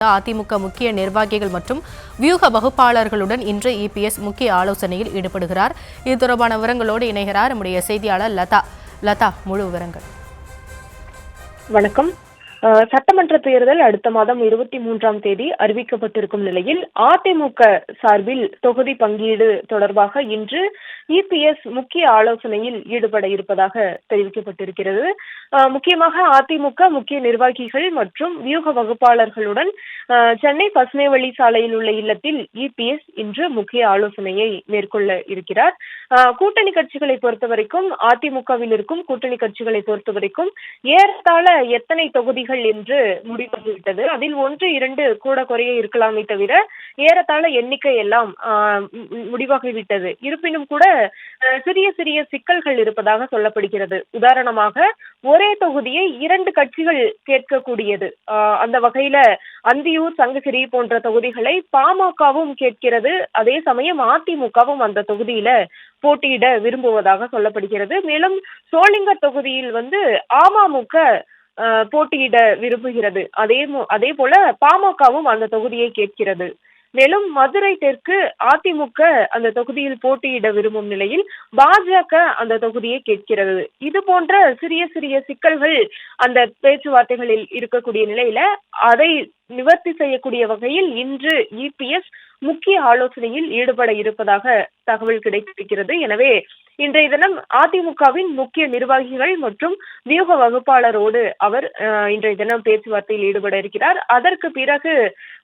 அதிமுக முக்கிய நிர்வாகிகள் மற்றும் வியூக வகுப்பாளர்களுடன் இன்று இபிஎஸ் முக்கிய ஆலோசனையில் ஈடுபடுகிறார். இது தொடர்பான விவரங்களோடு இணைகிறார் நம்முடைய செய்தியாளர் லதா. லதா, முழு விவரங்கள். வணக்கம். சட்டமன்ற தேர்தல் அடுத்த மாதம் 23ஆம் தேதி அறிவிக்கப்பட்டிருக்கும் நிலையில் அதிமுக சார்பில் தொகுதி பங்கீடு தொடர்பாக இன்று இபிஎஸ் முக்கிய ஆலோசனையில் ஈடுபட இருப்பதாக தெரிவிக்கப்பட்டிருக்கிறது. முக்கியமாக அதிமுக முக்கிய நிர்வாகிகள் மற்றும் வியூக வகுப்பாளர்களுடன் சென்னை பசுமைவழி சாலையில் உள்ள இல்லத்தில் இபிஎஸ் இன்று முக்கிய ஆலோசனையை மேற்கொள்ள இருக்கிறார். கூட்டணி கட்சிகளை பொறுத்தவரைக்கும், அதிமுகவில் இருக்கும் கூட்டணி கட்சிகளை பொறுத்தவரைக்கும் ஏறத்தாழ எத்தனை தொகுதிகள் என்று முடிவாகிவிட்டது. அதில் 1-2 கூட குறைய இருக்கலாமே தவிர ஏறத்தாழ எண்ணிக்கை எல்லாம் முடிவாகிவிட்டது. இருப்பினும் கூட சிறிய சிறிய சிக்கல்கள் இருப்பதாக சொல்லப்படுகிறது. உதாரணமாக, ஒரே தொகுதியை 2 கட்சிகள் கேட்கக்கூடியது. அந்த வகையில அந்தியூர், சங்ககிரி போன்ற தொகுதிகளை பாமகவும் கேட்கிறது. அதே சமயம் அதிமுகவும் அந்த தொகுதியில போட்டியிட விரும்புவதாக சொல்லப்படுகிறது. மேலும் சோளிங்கர் தொகுதியில் அமமுக போட்டியிட விரும்புகிறது. அதே போல பாமகவும் அந்த தொகுதியை கேட்கிறது. மேலும் மதுரை தெற்கு அதிமுக அந்த தொகுதியில் போட்டியிட விரும்பும் நிலையில் பாஜக அந்த தொகுதியை கேட்கிறது. இது போன்ற சிறிய சிறிய சிக்கல்கள் அந்த பேச்சுவார்த்தைகளில் இருக்கக்கூடிய நிலையில அதை நிவர்த்தி செய்யக்கூடிய வகையில் இன்று இபிஎஸ் முக்கிய ஆலோசனையில் ஈடுபட இருப்பதாக தகவல் கிடைத்திருக்கிறது. எனவே இன்றைய தினம் அதிமுகவின் முக்கிய நிர்வாகிகள் மற்றும் வியூக வகுப்பாளரோடு அவர் இன்றைய தினம் பேச்சுவார்த்தையில் ஈடுபட இருக்கிறார். அதற்கு பிறகு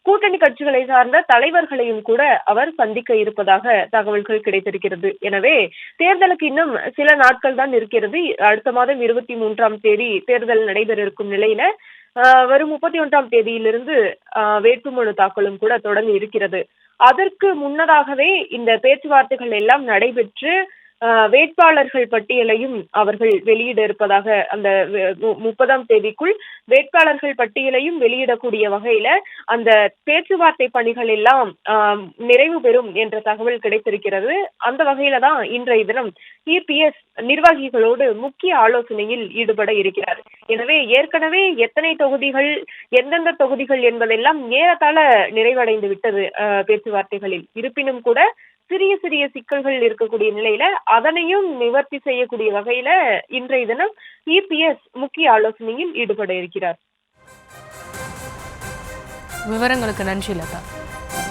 கூட்டணி கட்சிகளை சார்ந்த தலைவர்களையும் கூட அவர் சந்திக்க இருப்பதாக தகவல்கள் கிடைத்திருக்கிறது. எனவே தேர்தலுக்கு இன்னும் சில நாட்கள் தான் இருக்கிறது. அடுத்த மாதம் 23ஆம் தேதி தேர்தல் நடைபெற இருக்கும் நிலையில வரும் 31ஆம் தேதியிலிருந்து வேட்புமனு தாக்கலும் கூட தொடங்கி இருக்கிறது. அதற்கு முன்னதாகவே இந்த பேச்சுவார்த்தைகள் எல்லாம் நடைபெற்று வேட்பாளர்கள் பட்டியலையும் அவர்கள் வெளியிட இருப்பதாக, அந்த 30ஆம் தேதிக்குள் வேட்பாளர்கள் பட்டியலையும் வெளியிடக்கூடிய வகையில அந்த பேச்சுவார்த்தை பணிகள் எல்லாம் நிறைவு பெறும் என்ற தகவல் கிடைத்திருக்கிறது. அந்த வகையில தான் இன்றைய தினம் இபிஎஸ் நிர்வாகிகளோடு முக்கிய ஆலோசனையில் ஈடுபட இருக்கிறார். எனவே ஏற்கனவே எத்தனை தொகுதிகள், எந்தெந்த தொகுதிகள் என்பதெல்லாம் ஏறத்தாழ நிறைவடைந்து விட்டது பேச்சுவார்த்தைகளில். இருப்பினும் கூட சிறிய சிறிய சிக்கல்கள் இருக்கக்கூடிய நிலையில அதனையும் நிவர்த்தி செய்யக்கூடிய வகையில இன்றைய தினம் இபிஎஸ் முக்கிய ஆலோசனையில் ஈடுபட இருக்கிறார். விவரங்களுக்கு நன்றி லதா.